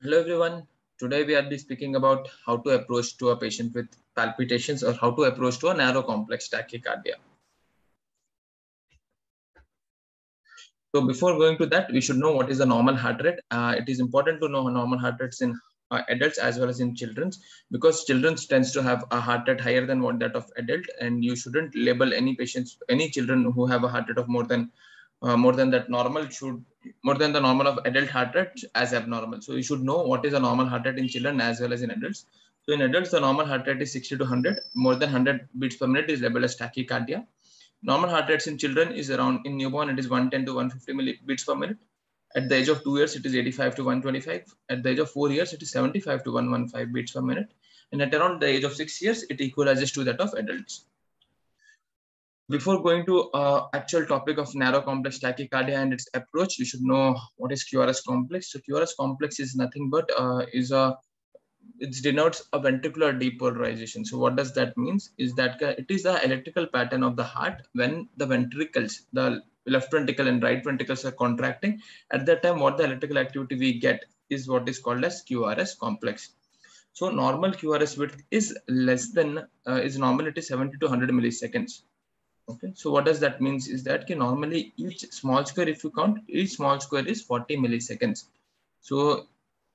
Hello everyone. Today we will be speaking about how to approach to a patient with palpitations or how to approach to a narrow complex tachycardia. So before going to that, we should know what is the normal heart rate. It is important to know normal heart rates in adults as well as in children, because children tends to have a heart rate higher than what that of adult, and you shouldn't label any patients, any children who have a heart rate of more than that normal should more than the normal of adult heart rate as abnormal. So you should know what is a normal heart rate in children as well as in adults. So in adults, the normal heart rate is 60 to 100. More than 100 beats per minute is labeled as tachycardia. Normal heart rates in children is around, in newborn, it is 110 to 150 beats per minute. At the age of 2 years, it is 85 to 125. At the age of 4 years, it is 75 to 115 beats per minute. And at around the age of 6 years, it equalizes to that of adults. Before going to actual topic of narrow complex tachycardia and its approach, you should know what is QRS complex. So QRS complex is nothing but it denotes a ventricular depolarization. So what does that mean? Is that it is the electrical pattern of the heart when the ventricles, the left ventricle and right ventricles are contracting. At that time, what the electrical activity we get is what is called as QRS complex. So normal QRS width is less than is normal, it is 70 to 100 milliseconds. Okay, so what does that means is that normally each small square, if you count, each small square is 40 milliseconds. So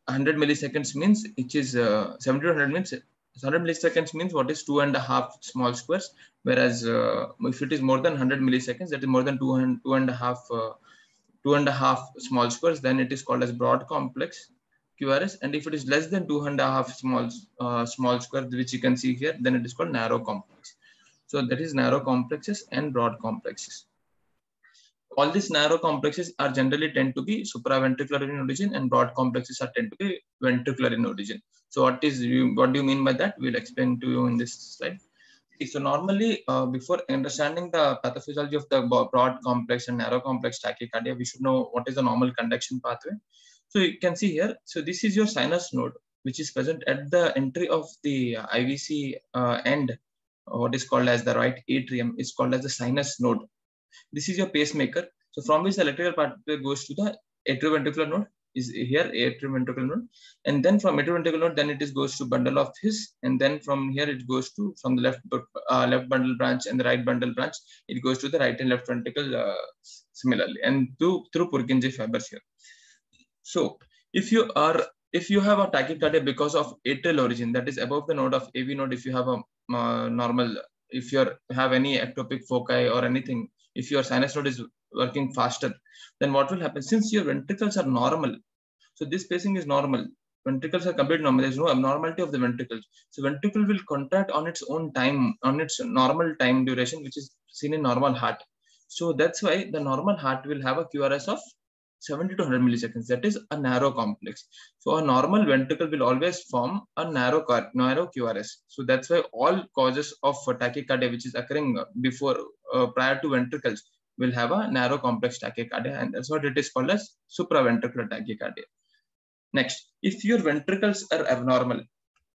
100 milliseconds means which is 70 to 100 means 100 milliseconds means what is 2.5 small squares, whereas if it is more than 100 milliseconds, that is more than 2.5 small squares, then it is called as broad complex QRS. And if it is less than 2.5 small square, which you can see here, then it is called narrow complex. So that is narrow complexes and broad complexes. All these narrow complexes are generally tend to be supraventricular in origin, and broad complexes are tend to be ventricular in origin. So what do you mean by that? We'll explain to you in this slide. So normally, before understanding the pathophysiology of the broad complex and narrow complex tachycardia, we should know what is the normal conduction pathway. So you can see here, so this is your sinus node, which is present at the entry of the IVC end. What is called as the right atrium is called as the sinus node. This is your pacemaker. So from which the electrical pathway goes to the atrioventricular node is here, atrioventricular node, and then from atrioventricular node, then it is goes to bundle of His, and then from here it goes to from the left bundle branch and the right bundle branch, it goes to the right and left ventricle similarly, and through Purkinje fibers here. So if you have a tachycardia because of atrial origin, that is above the node of AV node, if you have a normal, if you have any ectopic foci or anything, if your sinus node is working faster, then what will happen? Since your ventricles are normal, so this pacing is normal. Ventricles are completely normal. There is no abnormality of the ventricles. So ventricle will contract on its own time, on its normal time duration, which is seen in normal heart. So that's why the normal heart will have a QRS of 70 to 100 milliseconds. That is a narrow complex. So a normal ventricle will always form a narrow QRS. So that's why all causes of tachycardia, which is occurring before prior to ventricles, will have a narrow complex tachycardia, and that's what it is called as supraventricular tachycardia. Next, if your ventricles are abnormal,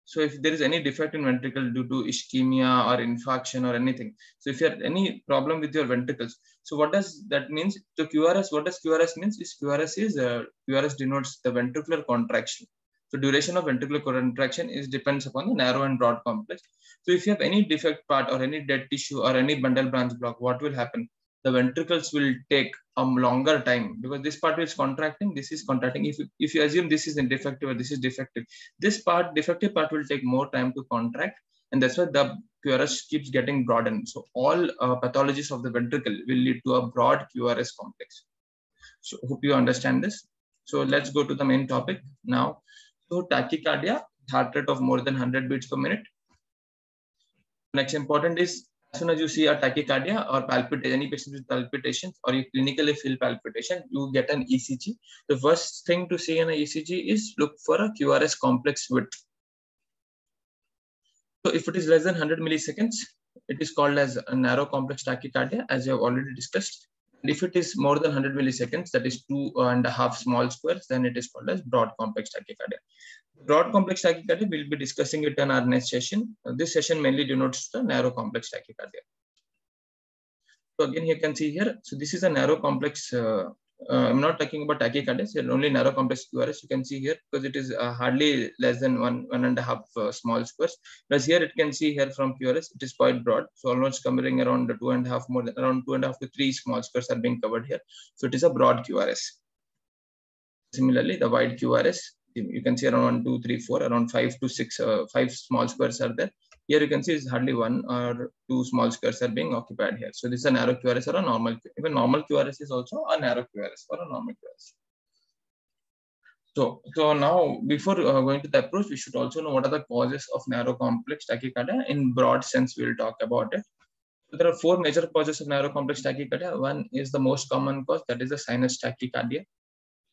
so if there is any defect in ventricle due to ischemia or infarction or anything, so if you have any problem with your ventricles, so what does that means? So QRS, what does QRS means? QRS denotes the ventricular contraction. So duration of ventricular contraction depends upon the narrow and broad complex. So if you have any defect part or any dead tissue or any bundle branch block, what will happen? The ventricles will take a longer time, because this part is contracting, this is contracting. If you assume this is defective or this is defective, this defective part will take more time to contract, and that's why the QRS keeps getting broadened. So all pathologies of the ventricle will lead to a broad QRS complex. So hope you understand this. So let's go to the main topic now. So tachycardia, heart rate of more than 100 beats per minute. Next important is, as soon as you see a tachycardia or palpitation, any patient with palpitations, or you clinically feel palpitation, you get an ECG. The first thing to see in an ECG is look for a QRS complex width. So if it is less than 100 milliseconds, it is called as a narrow complex tachycardia, as you have already discussed. And if it is more than 100 milliseconds, that is 2.5 small squares, then it is called as broad complex tachycardia. Broad complex tachycardia, we'll be discussing it in our next session. This session mainly denotes the narrow complex tachycardia. So again, you can see here, so this is a narrow complex I'm not talking about tachycardia, so only narrow complex QRS you can see here, because it is hardly less than 1.5 small squares. Whereas here it can see here from QRS, it is quite broad. So almost covering around 2.5, more than around 2.5 to 3 small squares are being covered here. So it is a broad QRS. Similarly, the wide QRS, you can see around 1, 2, 3, 4, around 5 to 6, 5 small squares are there. Here you can see it's hardly 1 or 2 small squares are being occupied here. So this is a narrow QRS or a normal. Even normal QRS is also a narrow QRS or a normal QRS. So now, before going to the approach, we should also know what are the causes of narrow complex tachycardia. In broad sense, we will talk about it. So there are 4 major causes of narrow complex tachycardia. One is the most common cause, that is the sinus tachycardia.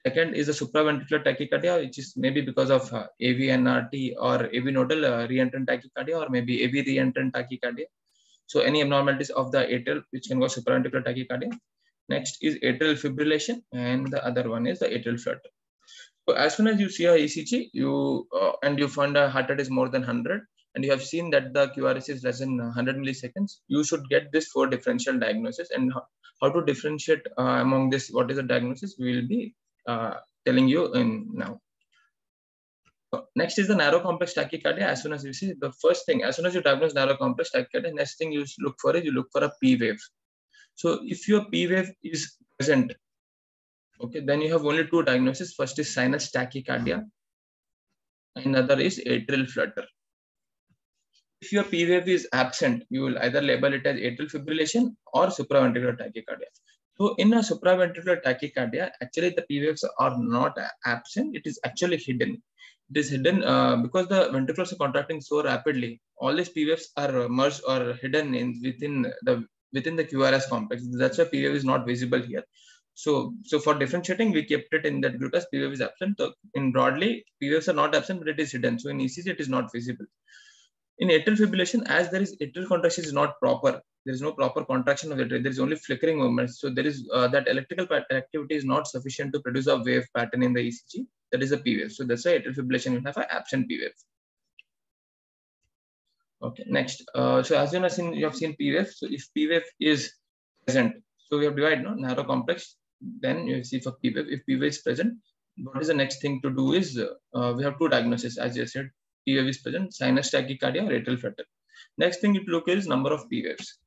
Second is the supraventricular tachycardia, which is maybe because of AV-NRT or AV nodal reentrant tachycardia, or maybe AV reentrant tachycardia. So any abnormalities of the atrial, which can cause supraventricular tachycardia. Next is atrial fibrillation, and the other one is the atrial flutter. So as soon as you see a ECG, and you find a heart rate is more than 100, and you have seen that the QRS is less than 100 milliseconds, you should get this 4 differential diagnosis. And how to differentiate among this, what is the diagnosis, we will be telling you in now. Next is the narrow complex tachycardia. As soon as you see the first thing, as soon as you diagnose narrow complex tachycardia, next thing you look for is you look for a P wave. So if your P wave is present, okay, then you have only 2 diagnoses. First is sinus tachycardia, and another is atrial flutter. If your P wave is absent, you will either label it as atrial fibrillation or supraventricular tachycardia. So in a supraventricular tachycardia, actually the P waves are not absent, it is actually hidden. It is hidden because the ventricles are contracting so rapidly. All these P waves are merged or hidden within the QRS complex. That's why P wave is not visible here. So for differentiating, we kept it in that group as P wave is absent. So in broadly, P waves are not absent, but it is hidden. So in ECG, it is not visible. In atrial fibrillation, as there is atrial contraction is not proper, there is no proper contraction of the atrial, there is only flickering movements. So there is that electrical activity is not sufficient to produce a wave pattern in the ECG. That is a P wave. So that's why atrial fibrillation will have an absent P wave. Okay, next. So as soon as you have seen P wave, so if P wave is present, so we have divided narrow complex. Then you see for P wave, if P wave is present, what is the next thing to do is we have 2 diagnoses, as you said. P wave is present, sinus tachycardia or atrial flutter. Next thing you look is number of P waves.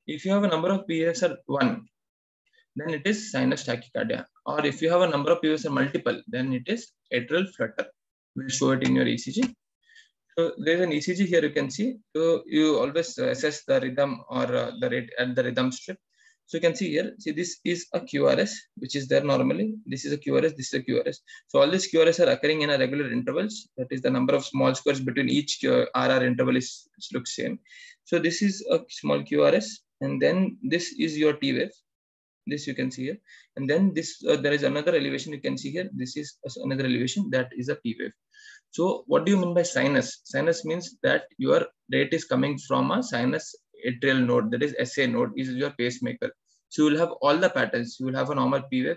If you have a number of P waves are 1, then it is sinus tachycardia. Or if you have a number of P waves are multiple, then it is atrial flutter. We'll show it in your ECG. So there's an ECG here you can see. So you always assess the rhythm or the rate at the rhythm strip. So you can see here, see this is a QRS, which is there normally. This is a QRS, this is a QRS. So all these QRS are occurring in a regular intervals. That is the number of small squares between each RR interval looks same. So this is a small QRS, and then this is your T wave. This you can see here. And then this, there is another elevation you can see here. This is another elevation, that is a P wave. So what do you mean by sinus? Sinus means that your rate is coming from a sinus atrial node, that is SA node, is your pacemaker. So you will have all the patterns. You will have a normal P wave,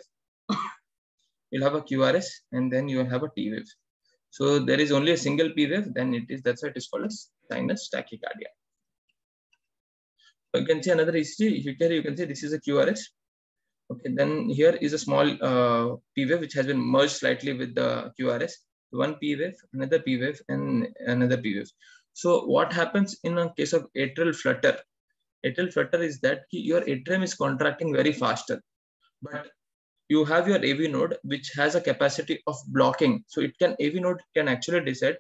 you'll have a QRS, and then you will have a T wave. So there is only a single P wave, then that's why it is called as sinus tachycardia. So you can see another ECG. Here you can see this is a QRS. Okay, then here is a small P wave which has been merged slightly with the QRS. One P wave, another P wave, and another P wave. So what happens in a case of atrial flutter? Atrial flutter is that your atrium is contracting very faster, but you have your AV node which has a capacity of blocking. So AV node can actually decide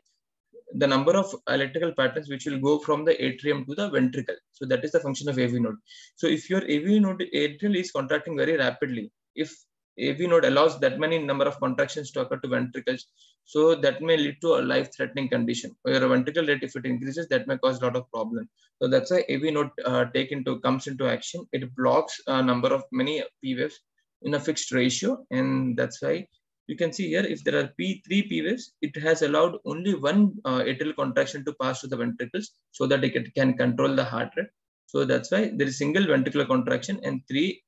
the number of electrical patterns which will go from the atrium to the ventricle. So that is the function of AV node. So if your AV node atrial is contracting very rapidly, if AV node allows that many number of contractions to occur to ventricles, so that may lead to a life-threatening condition. Or your ventricle rate, if it increases, that may cause a lot of problem. So that's why AV node comes into action. It blocks a number of many P waves in a fixed ratio, and that's why you can see here, if there are 3 P waves, it has allowed only one atrial contraction to pass to the ventricles so that it can control the heart rate. So that's why there is single ventricular contraction and 3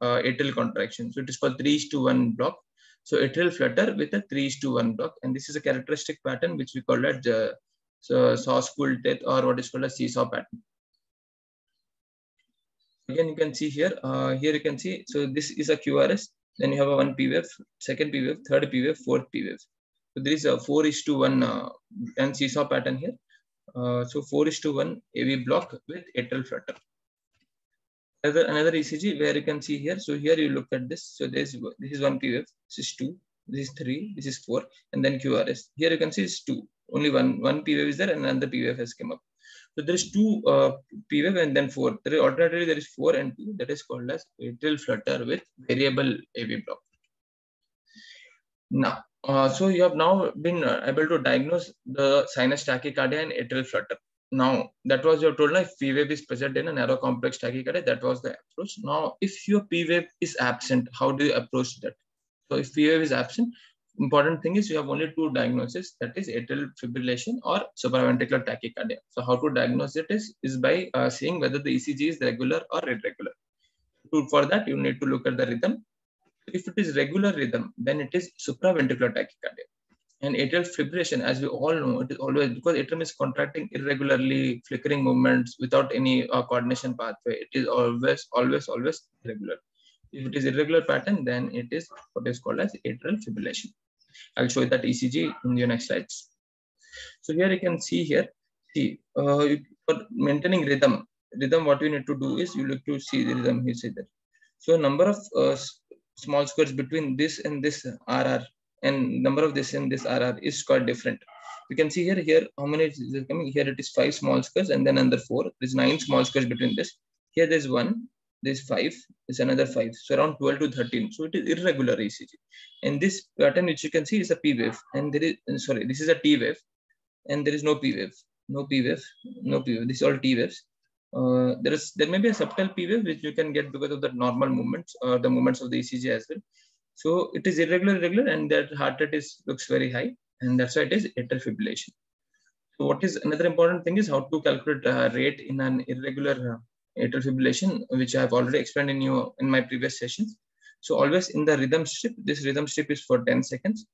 atrial contraction. So it is called 3:1 block. So atrial flutter with a 3:1 block. And this is a characteristic pattern which we call it saw-school death, or what is called a seesaw pattern. Again, you can see here, here you can see, so this is a QRS. Then you have a one P wave, second P wave, third P wave, fourth P wave. So there is a 4:1 and seesaw pattern here. So 4:1 AV block with atrial flutter. Another ECG where you can see here. So here you look at this. So this is one P wave, this is 2, this is 3, this is 4, and then QRS. Here you can see it's 2. Only one P wave is there, and another P wave has come up. So there is 2 P wave and then 4. Alternatively there is 4 and 2. That is called as atrial flutter with variable AV block. Now, so you have now been able to diagnose the sinus tachycardia and atrial flutter. Now, that was your told, if P wave is present in a narrow complex tachycardia, that was the approach. Now, if your P wave is absent, how do you approach that? So if P wave is absent, important thing is you have only 2 diagnoses, that is atrial fibrillation or supraventricular tachycardia. So how to diagnose it is by seeing whether the ECG is regular or irregular. For that, you need to look at the rhythm. If it is regular rhythm, then it is supraventricular tachycardia. And atrial fibrillation, as we all know, it is always because atrium is contracting irregularly, flickering movements without any coordination pathway. It is always irregular. If it is irregular pattern, then it is what is called as atrial fibrillation. I'll show you that ECG in your next slides. So here you can see here. For maintaining rhythm, what you need to do is you look to see the rhythm. You see that. So number of small squares between this and this RR and number of this and this RR is quite different. You can see here how many is coming. Here it is 5 small squares and then another 4. There's 9 small squares between this. Here there's 1, there's 5, there's another 5. So around 12 to 13. So it is irregular ECG. And this pattern which you can see is a P wave, and there is this is a T wave, and there is no P wave, no P wave, no P wave. This is all T waves. There may be a subtle P wave which you can get because of the normal movements or the movements of the ECG as well. So it is irregular, and that heart rate looks very high, and that's why it is atrial fibrillation. So what is another important thing is how to calculate rate in an irregular atrial fibrillation, which I have already explained in my previous sessions. So always in the rhythm strip, this rhythm strip is for 10 seconds.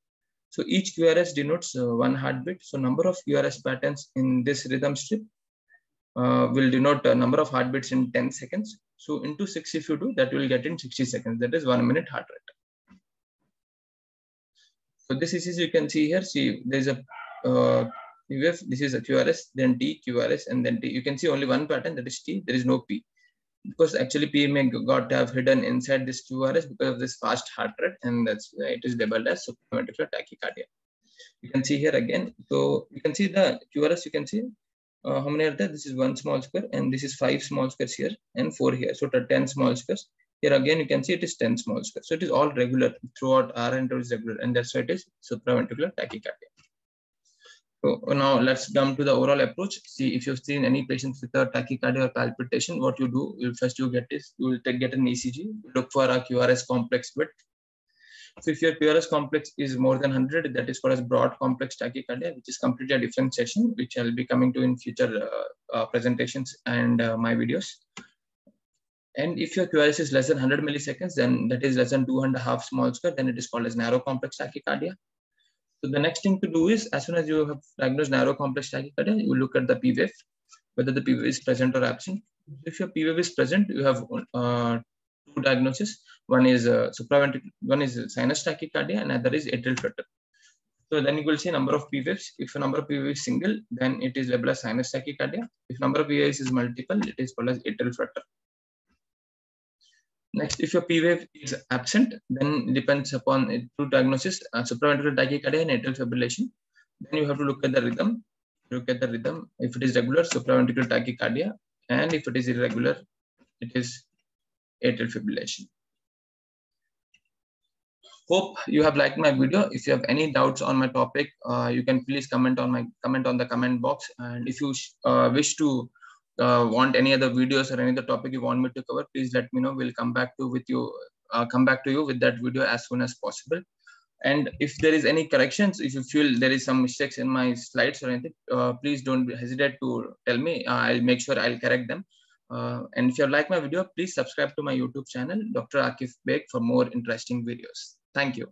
So each QRS denotes 1 heartbeat. So number of QRS patterns in this rhythm strip will denote a number of heartbeats in 10 seconds. So into 6 if you do, that will get in 60 seconds. That is 1 minute heart rate. So this is, you can see here, there's a P wave, this is a QRS, then T, QRS, and then T. You can see only one pattern, that is T, there is no P. Because actually P may have hidden inside this QRS because of this fast heart rate, and that's why it is labeled as supraventricular tachycardia. You can see here again, so you can see the QRS, you can see how many are there? This is 1 small square, and this is 5 small squares here, and 4 here. So 10 small squares. Here again, you can see it is 10 small squares. So it is all regular throughout R interval is regular, and that's why it is supraventricular tachycardia. So now let's come to the overall approach. See, if you've seen any patients with a tachycardia or palpitation, what you do, first you get an ECG, look for a QRS complex width. So if your QRS complex is more than 100, that is called as broad complex tachycardia, which is completely a different session, which I'll be coming to in future presentations and my videos. And if your QRS is less than 100 milliseconds, then that is less than 2.5 small square, then it is called as narrow complex tachycardia. So the next thing to do is, as soon as you have diagnosed narrow complex tachycardia, you look at the P wave, whether the P wave is present or absent. If your P wave is present, you have 2 diagnoses. One is supraventricular, one is sinus tachycardia, and other is atrial flutter. So then you will see number of P waves. If a number of P waves is single, then it is labeled as sinus tachycardia. If number of P waves is multiple, it is called as atrial flutter. Next, if your P wave is absent, then depends upon 2 diagnoses, supraventricular tachycardia and atrial fibrillation. Then you have to look at the rhythm. If it is regular, supraventricular tachycardia, and if it is irregular, it is atrial fibrillation. Hope you have liked my video. If you have any doubts on my topic, you can please comment on the comment box. And if you wish to want any other videos or any other topic you want me to cover, please let me know. We'll come back to you with that video as soon as possible. And if there is any corrections, if you feel there is some mistakes in my slides or anything, please don't hesitate to tell me. I'll make sure I'll correct them. And if you like my video, please subscribe to my YouTube channel, Dr. Akif Beg, for more interesting videos. Thank you.